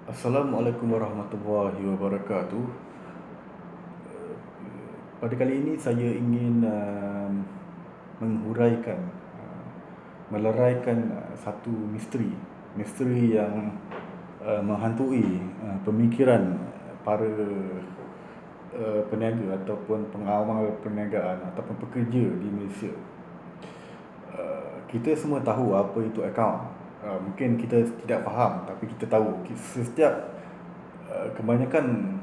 Assalamualaikum warahmatullahi wabarakatuh. Pada kali ini saya ingin menghuraikan, meleraikan satu misteri yang menghantui pemikiran para peniaga ataupun pengawal perniagaan ataupun pekerja di Malaysia. Kita semua tahu apa itu akaun. Mungkin kita tidak faham, tapi kita tahu setiap kebanyakan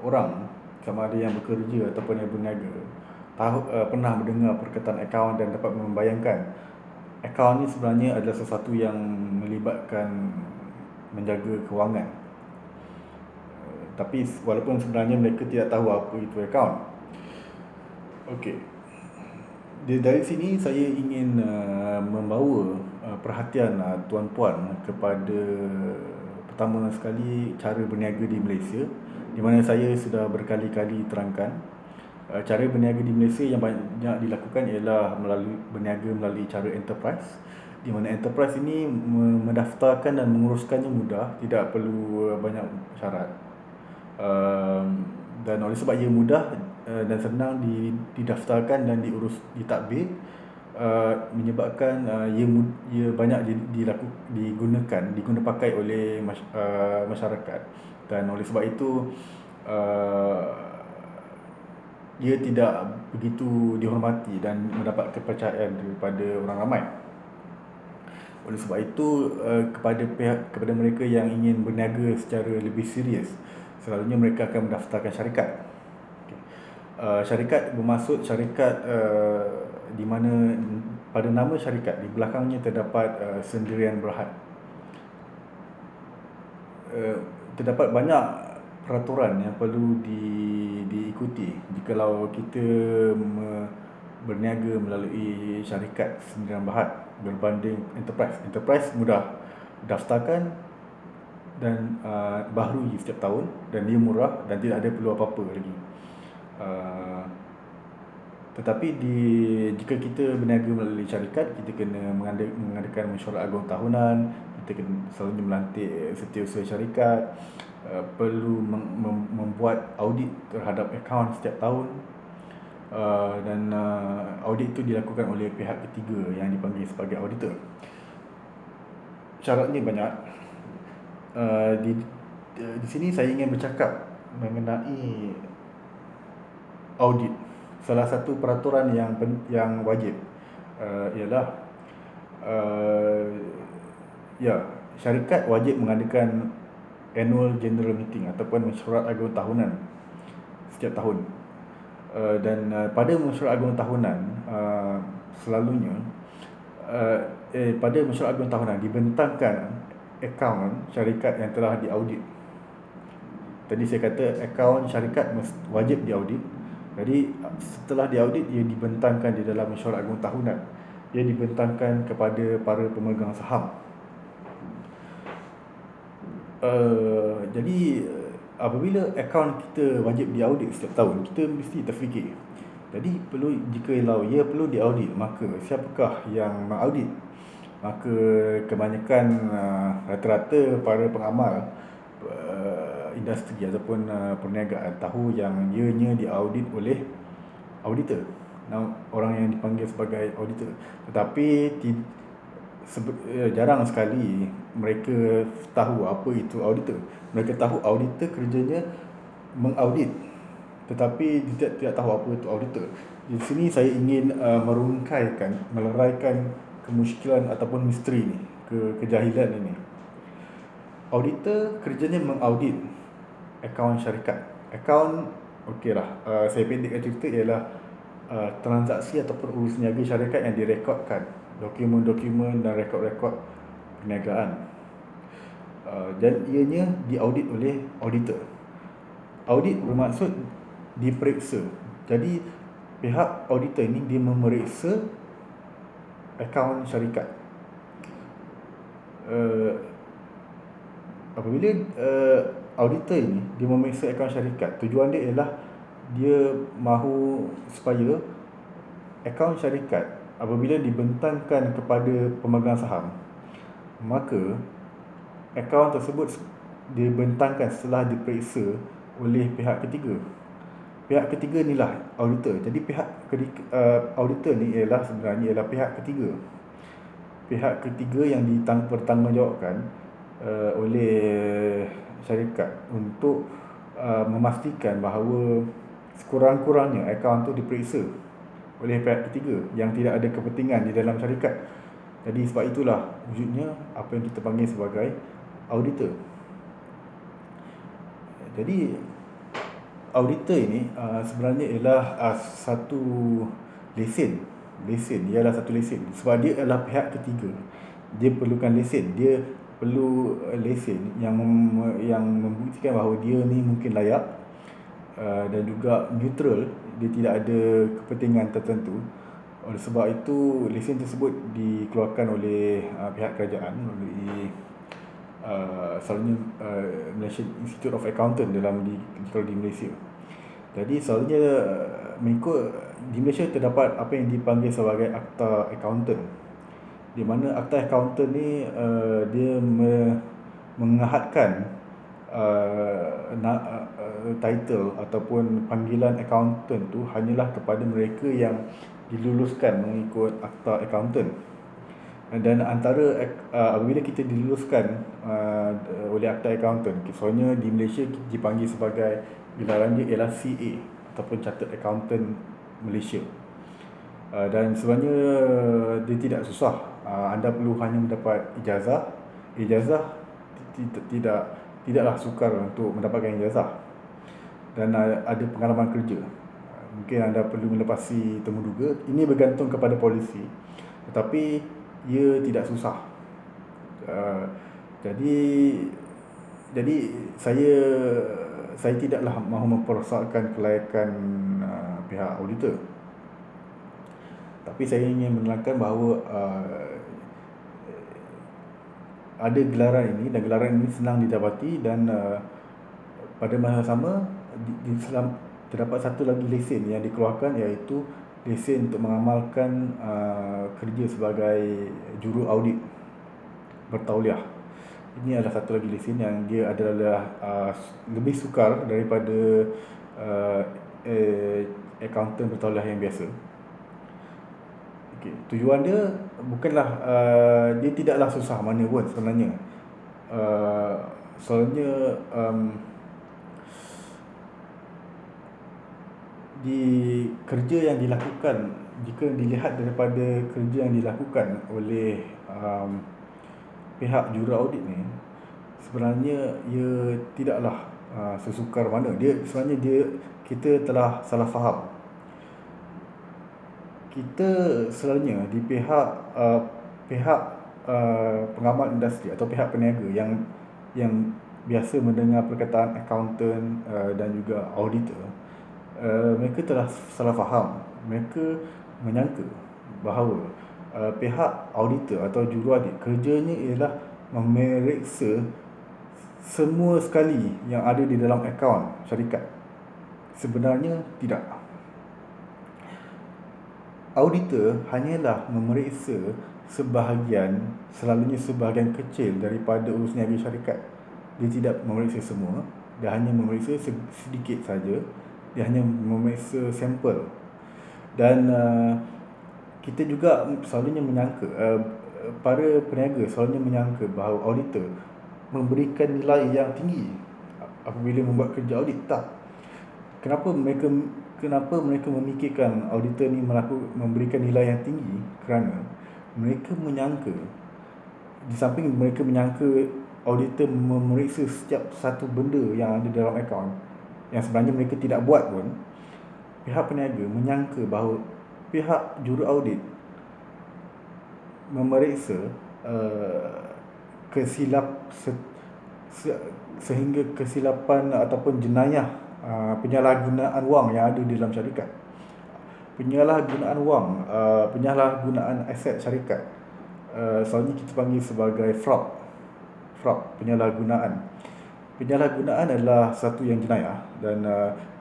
orang, sama ada yang bekerja ataupun yang berniaga, pernah mendengar perkataan akaun dan dapat membayangkan akaun ini sebenarnya adalah sesuatu yang melibatkan menjaga kewangan. Tapi walaupun sebenarnya mereka tidak tahu apa itu akaun. Okey. Dari sini saya ingin membawa perhatian tuan-puan kepada, pertama sekali, cara berniaga di Malaysia, di mana saya sudah berkali-kali terangkan. Cara berniaga di Malaysia yang banyak dilakukan ialah berniaga melalui cara enterprise, di mana enterprise ini mendaftarkan dan menguruskannya mudah, tidak perlu banyak syarat. Dan oleh sebab ia mudah dan senang didaftarkan dan diurus ditadbir, menyebabkan ia banyak diguna pakai oleh masyarakat. Dan oleh sebab itu ia tidak begitu dihormati dan mendapat kepercayaan daripada orang ramai. Oleh sebab itu, kepada mereka yang ingin berniaga secara lebih serius, selalunya mereka akan mendaftarkan syarikat. Syarikat bermaksud syarikat di mana pada nama syarikat di belakangnya terdapat sendirian berhad. Terdapat banyak peraturan yang perlu diikuti jikalau kita berniaga melalui syarikat sendirian berhad berbanding enterprise. Enterprise mudah daftarkan dan baharui setiap tahun, dan dia murah dan tidak ada perlu apa-apa lagi. Tetapi jika kita berniaga melalui syarikat, kita kena mengadakan mesyuarat agung tahunan, kita kena selalunya melantik setiausaha syarikat, perlu membuat audit terhadap akaun setiap tahun, dan audit itu dilakukan oleh pihak ketiga yang dipanggil sebagai auditor. Syaratnya banyak. Di sini saya ingin bercakap mengenai audit. Salah satu peraturan yang wajib ialah syarikat wajib mengadakan annual general meeting ataupun mesyuarat agung tahunan setiap tahun. Dan pada mesyuarat agung tahunan, selalunya pada mesyuarat agung tahunan dibentangkan akaun syarikat yang telah diaudit. Tadi saya kata akaun syarikat wajib diaudit. Jadi setelah diaudit, ia dibentangkan di dalam mesyuarat agung tahunan. Ia dibentangkan kepada para pemegang saham. Jadi apabila akaun kita wajib diaudit setiap tahun, kita mesti terfikir, jadi jikalau ia perlu diaudit, maka siapakah yang mengaudit? Maka kebanyakan rata-rata para pengamal industri ataupun perniagaan tahu yang ianya diaudit oleh auditor, orang yang dipanggil sebagai auditor. Tetapi jarang sekali mereka tahu apa itu auditor. Mereka tahu auditor kerjanya mengaudit, tetapi tidak tahu apa itu auditor. Di sini saya ingin meleraikan kemusykilan ataupun misteri ni, kejahilan ini. Auditor kerjanya mengaudit akaun syarikat. Akaun, okeylah, saya pendekkan cerita, ialah transaksi ataupun urus niaga syarikat yang direkodkan, dokumen-dokumen dan rekod-rekod perniagaan, dan ianya diaudit oleh auditor. Audit bermaksud diperiksa. Jadi pihak auditor ini dia memeriksa akaun syarikat. Apabila auditor ini dia memeriksa akaun syarikat, tujuan dia ialah dia mahu supaya akaun syarikat apabila dibentangkan kepada pemegang saham, maka akaun tersebut dibentangkan setelah diperiksa oleh pihak ketiga. Pihak ketiga ni lah auditor. Jadi auditor ni sebenarnya ialah pihak ketiga. Pihak ketiga yang bertanggungjawabkan oleh syarikat untuk memastikan bahawa sekurang-kurangnya akaun tu diperiksa oleh pihak ketiga yang tidak ada kepentingan di dalam syarikat. Jadi sebab itulah wujudnya apa yang kita panggil sebagai auditor. Jadi auditor ini sebenarnya ialah satu lesen. Ialah satu lesen. Sebab dia adalah pihak ketiga, dia perlukan lesen. Dia perlu lesen yang membuktikan bahawa dia ni mungkin layak dan juga neutral. Dia tidak ada kepentingan tertentu. Oleh sebab itu lesen tersebut dikeluarkan oleh pihak kerajaan melalui selalunya Malaysian Institute of Accountant kalau di Malaysia. Jadi selalunya mengikut di Malaysia terdapat apa yang dipanggil sebagai Akta Accountant, di mana Akta Accountant ni dia mengahadkan title ataupun panggilan accountant tu hanyalah kepada mereka yang diluluskan mengikut Akta Accountant. Dan antara apabila kita diluluskan oleh Akta Accountant, soalnya di Malaysia dipanggil sebagai gelaran dia ialah CA ataupun Chartered Accountant Malaysia. Dan sebenarnya dia tidak susah. Anda perlu hanya mendapat ijazah. Tidaklah sukar untuk mendapatkan ijazah. Dan ada pengalaman kerja. Mungkin anda perlu melepasi temuduga. Ini bergantung kepada polisi. Tetapi ia tidak susah. Jadi saya tidaklah mahu mempersoalkan kelayakan pihak auditor. Tapi saya ingin menerangkan bahawa ada gelaran ini, dan gelaran ini senang didapati, dan pada masa sama terdapat satu lagi lesen yang dikeluarkan, iaitu lesen untuk mengamalkan kerja sebagai juru audit bertauliah. Ini adalah satu lagi lesen yang dia adalah lebih sukar daripada accountant bertauliah yang biasa. Okay. Tujuan dia bukanlah dia tidaklah susah mana pun sebenarnya. Soalnya di kerja yang dilakukan, jika dilihat daripada kerja yang dilakukan oleh pihak juru audit ni, sebenarnya ia tidaklah sesukar mana. Kita telah salah faham. Kita selalunya di pihak pengamal industri atau pihak peniaga yang biasa mendengar perkataan accountant dan juga auditor, mereka telah salah faham. Mereka menyangka bahawa pihak auditor atau juru audit kerjanya ialah memeriksa semua sekali yang ada di dalam akaun syarikat. Sebenarnya tidak. Auditor hanyalah memeriksa selalunya sebahagian kecil daripada urus niaga syarikat. Dia tidak memeriksa semua. Dia hanya memeriksa sedikit saja. Dia hanya memeriksa sampel. Dan kita juga selalunya menyangka, para peniaga selalunya menyangka bahawa auditor memberikan nilai yang tinggi apabila membuat kerja audit. Tak. Kenapa mereka memikirkan auditor ni memberikan nilai yang tinggi? Kerana mereka menyangka, di samping mereka menyangka auditor memeriksa setiap satu benda yang ada dalam akaun yang sebenarnya mereka tidak buat pun, pihak peniaga menyangka bahawa pihak juru audit memeriksa sehingga kesilapan ataupun jenayah penyalahgunaan wang yang ada di dalam syarikat. Penyalahgunaan wang, penyalahgunaan aset syarikat, selalunya kita panggil sebagai fraud, penyalahgunaan. Penyalahgunaan adalah satu yang jenayah, dan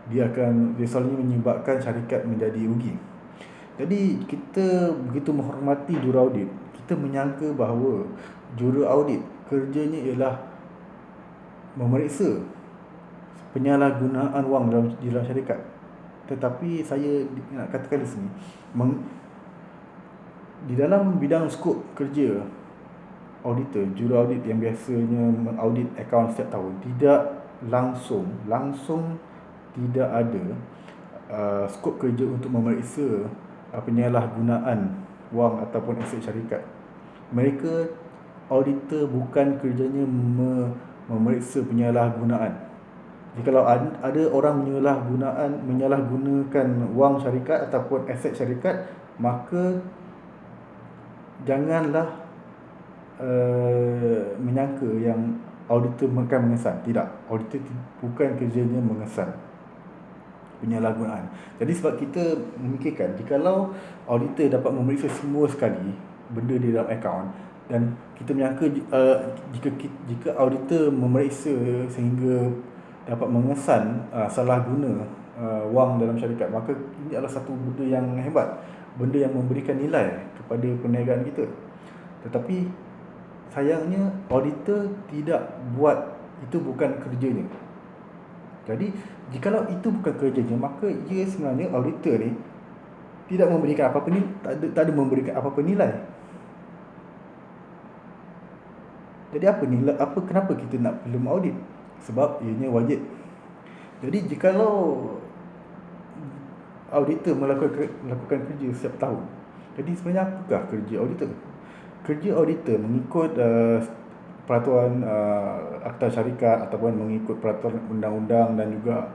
dia selalunya menyebabkan syarikat menjadi rugi. Jadi kita begitu menghormati juru audit, kita menyangka bahawa juru audit kerjanya ialah memeriksa penyalahgunaan wang di dalam syarikat. Tetapi saya nak katakan di sini, di dalam bidang skop kerja auditor, juru audit yang biasanya mengaudit akaun setiap tahun, tidak langsung tidak ada skop kerja untuk memeriksa penyalahgunaan wang ataupun aset syarikat. Mereka, auditor bukan kerjanya memeriksa penyalahgunaan. Jikalau ada orang menyalahgunakan wang syarikat ataupun aset syarikat, maka janganlah menyangka yang auditor akan mengesan. Tidak, auditor bukan kerjanya mengesan penyalahgunaan. Jadi sebab kita memikirkan, jikalau auditor dapat memeriksa semua sekali benda di dalam akaun, dan kita menyangka jika auditor memeriksa sehingga dapat mengesan salah guna wang dalam syarikat, maka ini adalah satu benda yang hebat, benda yang memberikan nilai kepada perniagaan kita. Tetapi sayangnya auditor tidak buat, itu bukan kerjanya. Jadi jikalau itu bukan kerjanya, maka ia sebenarnya, auditor ni tidak memberikan apa-apa ni, tak ada memberikan apa-apa nilai. Jadi kenapa kita nak perlu audit? Sebab ianya wajib. Jadi jikalau auditor melakukan kerja setiap tahun, jadi sebenarnya apakah kerja auditor? Kerja auditor mengikut peraturan akta syarikat ataupun mengikut peraturan undang-undang dan juga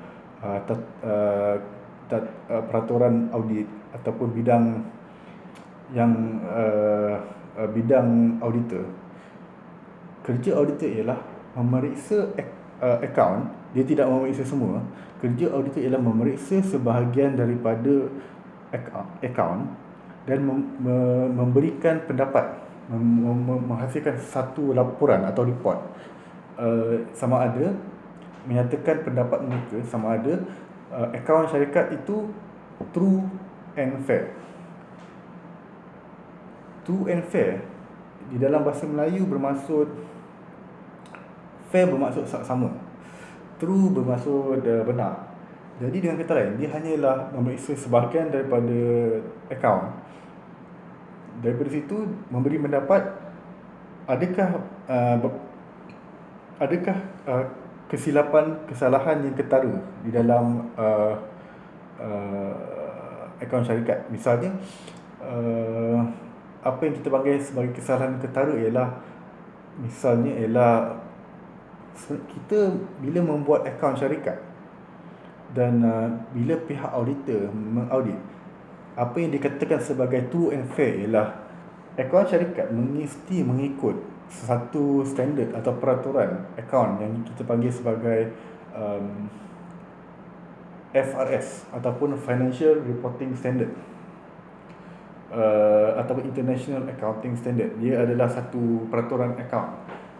peraturan audit ataupun bidang yang bidang auditor. Kerja auditor ialah memeriksa akaun. Dia tidak memeriksa semua. Kerja auditor ialah memeriksa sebahagian daripada akaun dan memberikan pendapat, menghasilkan satu laporan atau report, sama ada menyatakan pendapat mereka sama ada akaun syarikat itu true and fair. True and fair di dalam bahasa Melayu bermaksud, fair bermaksud sama, true bermaksud benar. Jadi dengan kata lain, dia hanyalah memeriksa sebahagian daripada akaun. Daripada situ memberi pendapat adakah kesalahan yang ketara di dalam akaun syarikat. Misalnya apa yang kita panggil sebagai kesalahan ketara ialah, misalnya ialah kita bila membuat akaun syarikat dan bila pihak auditor mengaudit, apa yang dikatakan sebagai true and fair ialah akaun syarikat mesti mengikut satu standard atau peraturan akaun yang kita panggil sebagai FRS ataupun Financial Reporting Standard, ataupun International Accounting Standard. Dia adalah satu peraturan akaun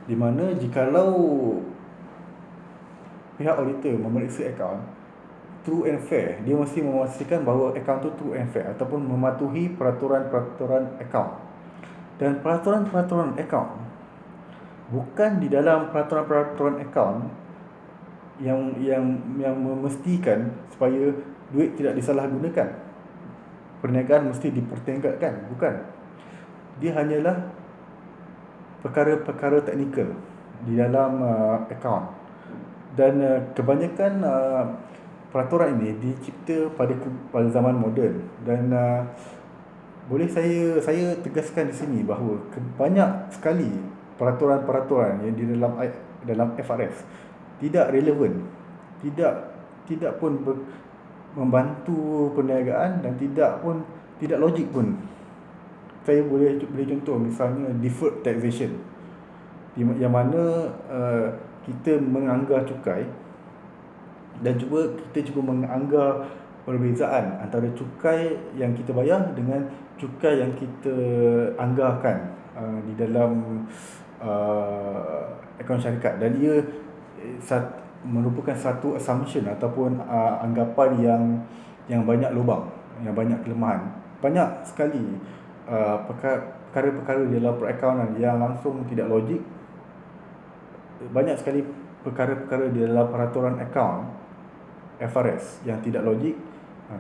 di mana jikalau pihak auditor memeriksa akaun true and fair, dia mesti memastikan bahawa akaun tu true and fair ataupun mematuhi peraturan-peraturan akaun. Dan peraturan-peraturan akaun, bukan di dalam peraturan-peraturan akaun yang memastikan supaya duit tidak disalahgunakan, perniagaan mesti dipertingkatkan, bukan. Dia hanyalah perkara-perkara teknikal di dalam akaun. Dan kebanyakan peraturan ini dicipta pada zaman moden, dan boleh saya tegaskan di sini bahawa banyak sekali peraturan-peraturan yang di dalam FRS tidak relevan, tidak pun membantu perniagaan, dan tidak logik pun. Saya boleh contoh, misalnya deferred taxation, yang mana kita menganggar cukai dan kita cuba menganggar perbezaan antara cukai yang kita bayar dengan cukai yang kita anggarkan di dalam akaun syarikat. Dan ia merupakan satu assumption ataupun anggapan yang banyak lubang, yang banyak kelemahan. Banyak sekali perkara-perkara dalam perakaunan yang langsung tidak logik. Banyak sekali perkara-perkara di dalam peraturan akaun FRS yang tidak logik,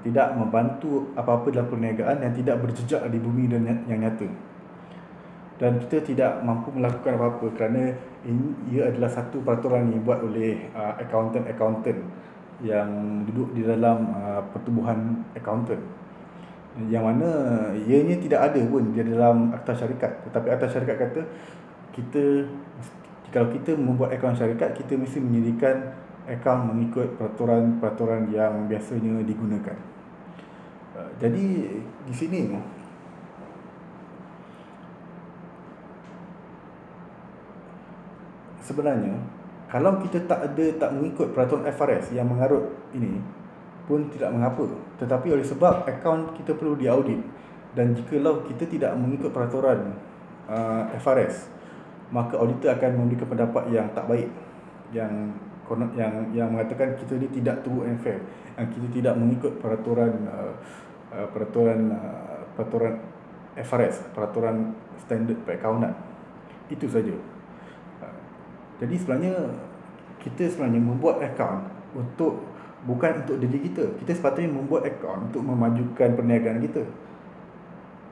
tidak membantu apa-apa dalam perniagaan, yang tidak berjejak di bumi dan yang nyata. Dan kita tidak mampu melakukan apa-apa kerana ia adalah satu peraturan yang dibuat oleh accountant yang duduk di dalam pertubuhan accountant, yang mana ianya tidak ada pun di dalam akta syarikat. Tetapi akta syarikat kata kalau kita membuat akaun syarikat, kita mesti menyediakan akaun mengikut peraturan-peraturan yang biasanya digunakan. Jadi di sini sebenarnya kalau kita tak mengikut peraturan FRS yang mengarut ini pun tidak mengapa, tetapi oleh sebab akaun kita perlu diaudit, dan jikalau kita tidak mengikut peraturan FRS, maka auditor akan memberikan pendapat yang tak baik, yang mengatakan kita ni tidak true and fair, yang kita tidak mengikut peraturan FRS, peraturan standard perakaunan. Itu saja. Jadi sebenarnya kita membuat akaun bukan untuk diri kita. Kita sepatutnya membuat akaun untuk memajukan perniagaan kita.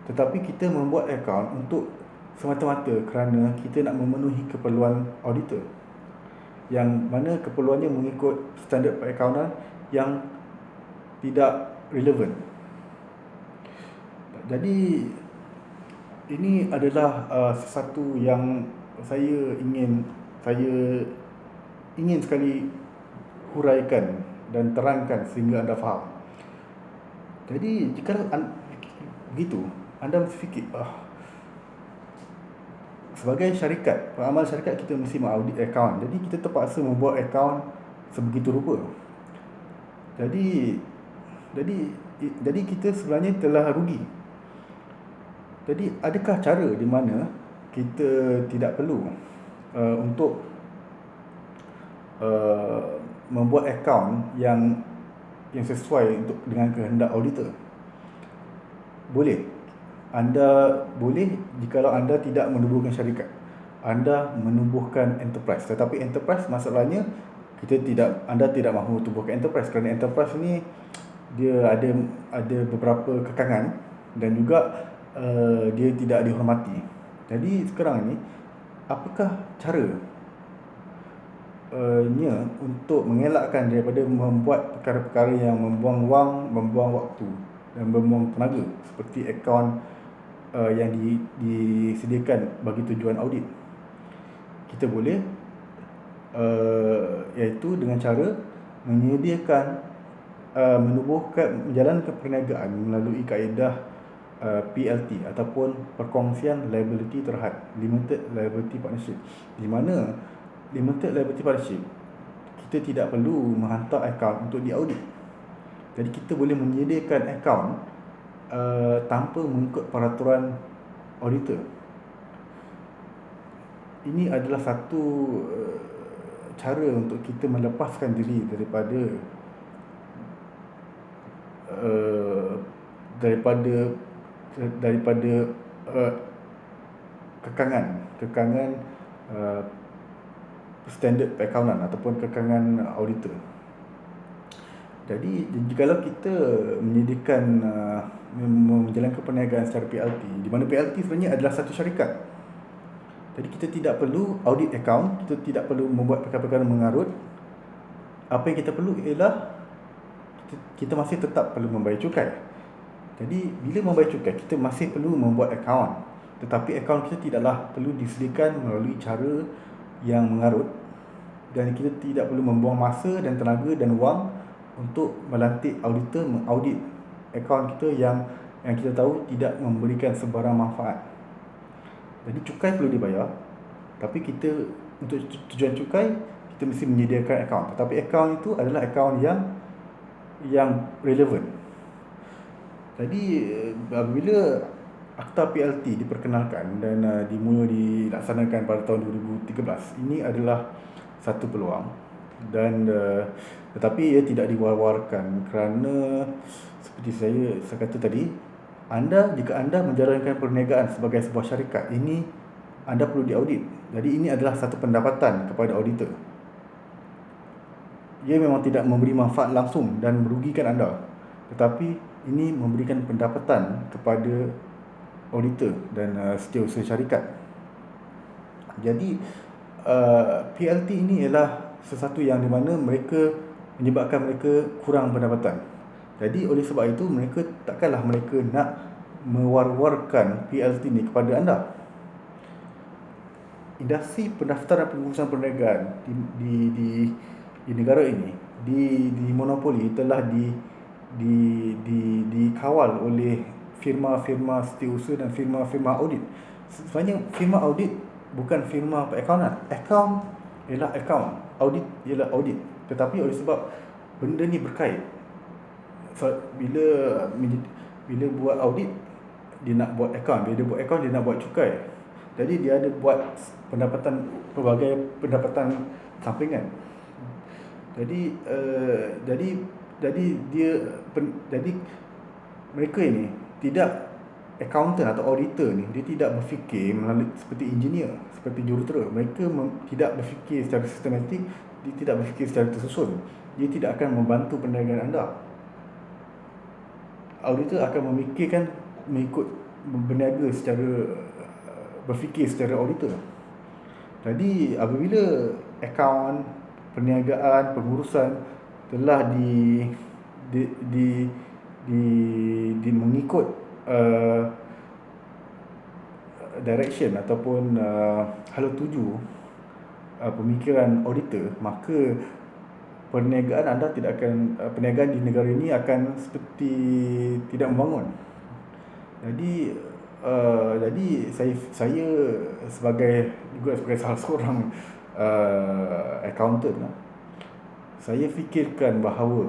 Tetapi kita membuat akaun untuk semata-mata kerana kita nak memenuhi keperluan auditor, yang mana keperluannya mengikut standard perakaunan yang tidak relevan. Jadi ini adalah sesuatu yang saya ingin sekali huraikan dan terangkan sehingga anda faham. Jadi jika begitu, anda mesti fikir, sebagai syarikat, peramal syarikat, kita mesti mengaudit akaun. Jadi kita terpaksa membuat akaun sebegitu rupa. Jadi kita sebenarnya telah rugi. Jadi adakah cara di mana kita tidak perlu untuk membuat akaun yang sesuai dengan kehendak auditor? Boleh. Anda boleh jikalau anda tidak menubuhkan syarikat, anda menubuhkan enterprise. Tetapi enterprise, masalahnya anda tidak mahu tubuhkan enterprise kerana enterprise ni dia ada beberapa kekangan dan juga dia tidak dihormati. Jadi sekarang ni, apakah cara untuk mengelakkan daripada membuat perkara-perkara yang membuang wang, membuang waktu dan membuang tenaga, seperti akaun yang disediakan bagi tujuan audit? Kita boleh iaitu dengan cara menyediakan menjalankan perniagaan melalui kaedah PLT ataupun perkongsian liability terhad, Limited Liability Partnership, di mana Limited Liability Partnership kita tidak perlu menghantar akaun untuk diaudit. Jadi kita boleh menyediakan akaun tanpa mengikut peraturan auditor. Ini adalah satu cara untuk kita melepaskan diri daripada kekangan standard perakaunan ataupun kekangan auditor. Jadi jikalau kita menyediakan menjalankan perniagaan secara PLT, di mana PLT sebenarnya adalah satu syarikat, jadi kita tidak perlu audit akaun, kita tidak perlu membuat perkara-perkara mengarut. Apa yang kita perlu ialah kita masih tetap perlu membayar cukai. Jadi bila membayar cukai, kita masih perlu membuat akaun, tetapi akaun kita tidaklah perlu disediakan melalui cara yang mengarut, dan kita tidak perlu membuang masa dan tenaga dan wang untuk melantik auditor mengaudit akaun kita yang kita tahu tidak memberikan sebarang manfaat. Jadi cukai perlu dibayar, tapi kita untuk tujuan cukai kita mesti menyediakan akaun. Tetapi akaun itu adalah akaun yang relevan. Jadi apabila Akta PLT diperkenalkan dan dimula dilaksanakan pada tahun 2013, ini adalah satu peluang, dan tetapi ia tidak diwar-warkan kerana seperti saya kata tadi, jika anda menjalankan perniagaan sebagai sebuah syarikat, ini anda perlu diaudit. Jadi ini adalah satu pendapatan kepada auditor. ia memang tidak memberi manfaat langsung dan merugikan anda, tetapi ini memberikan pendapatan kepada auditor dan setiausaha syarikat. Jadi PLT ini ialah sesuatu yang di mana mereka menyebabkan mereka kurang pendapatan. Jadi oleh sebab itu mereka takkanlah mereka nak mewar-warkan PLT ini kepada anda. Industri pendaftaran pengurusan perniagaan di negara ini di monopoli telah dikawal oleh firma-firma setiausaha dan firma-firma audit. Sebenarnya firma audit bukan firma perakaunan. Akaun ialah akaun, audit ialah audit. Tetapi oleh sebab benda ni berkait, bila buat audit dia nak buat akaun, bila dia buat akaun dia nak buat cukai. Jadi dia ada buat pelbagai pendapatan sampingan. Jadi mereka ini tidak, accountant atau auditor ni dia tidak berfikir melalui seperti engineer, seperti jurutera. Mereka tidak berfikir secara sistematik, dia tidak berfikir secara tersusun. Dia tidak akan membantu perniagaan anda. Auditor akan memikirkan mengikut berniaga secara berfikir secara auditor. Jadi apabila akaun perniagaan pengurusan telah mengikut direction ataupun hala tuju pemikiran auditor, maka perniagaan anda tidak akan, perniagaan di negara ini akan seperti tidak membangun. Jadi saya sebagai salah seorang accountant, saya fikirkan bahawa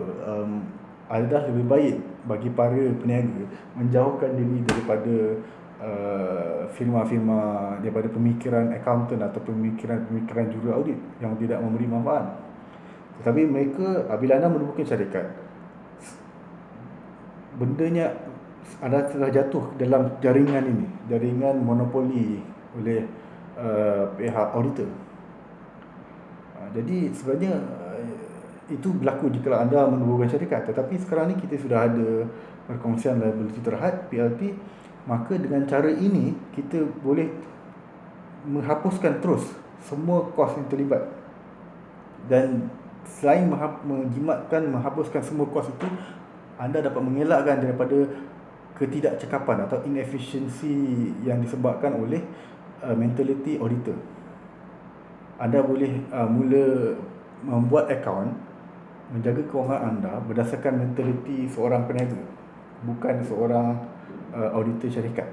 adalah lebih baik bagi para peniaga menjauhkan diri daripada firma-firma, daripada pemikiran accountant atau pemikiran juru audit yang tidak memberi manfaat. Tetapi mereka, apabila anda menemukan syarikat, bendanya anda telah jatuh dalam jaringan ini, jaringan monopoli oleh pihak auditor. Jadi sebenarnya itu berlaku jika anda menubuhkan syarikat. Tetapi sekarang ni kita sudah ada perkongsian liability terhad, PLT. Maka dengan cara ini kita boleh menghapuskan terus semua kos yang terlibat. Dan selain menghapuskan semua kos itu, anda dapat mengelakkan daripada ketidakcekapan atau inefficiency yang disebabkan oleh mentality auditor. Anda boleh mula membuat akaun, menjaga kewangan anda berdasarkan mentality seorang peniaga, bukan seorang auditor syarikat.